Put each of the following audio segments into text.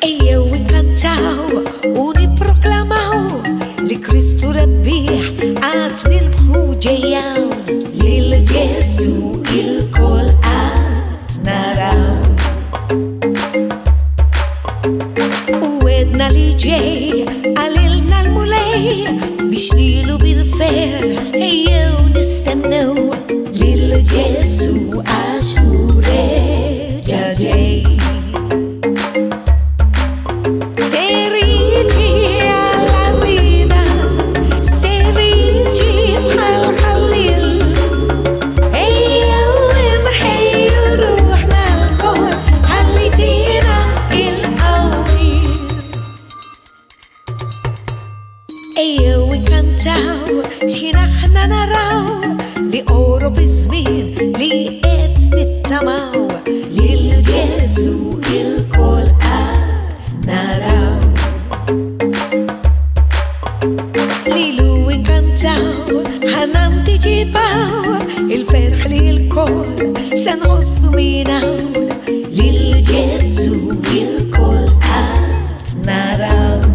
Ejjew inkantaw u nipproklamaw li Kristu rebbieħ għad nilbħu ġejjawn lil Ġesu il-kol għad naraw. U għedna li ġej għalilna l-Mulej biex nilu bil-ferħ ejjew nistennew lil Ġesu għax u reġa ġej. X'inaħna naraw li qorob iż-żmien li qed nittamaw lil Ġesu il-kol qed naraw. Lilu inkantaw ħanantiċipaw il-ferħ li l-kol se nħossu min hawn lil Ġesu il-kol qed naraw.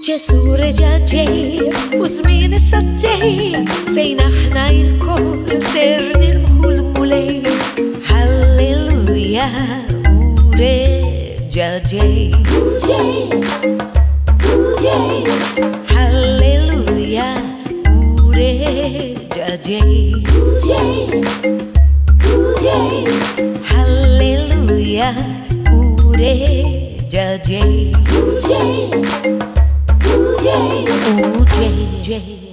Ġesu reġa ġej u żmien issa ġej fejn aħna l-kol ser nilbħu l-Mulej. Halleluja u reġa ġej. Halleluja u reġa ġej. Halleluja u reġa ġej. Ġej.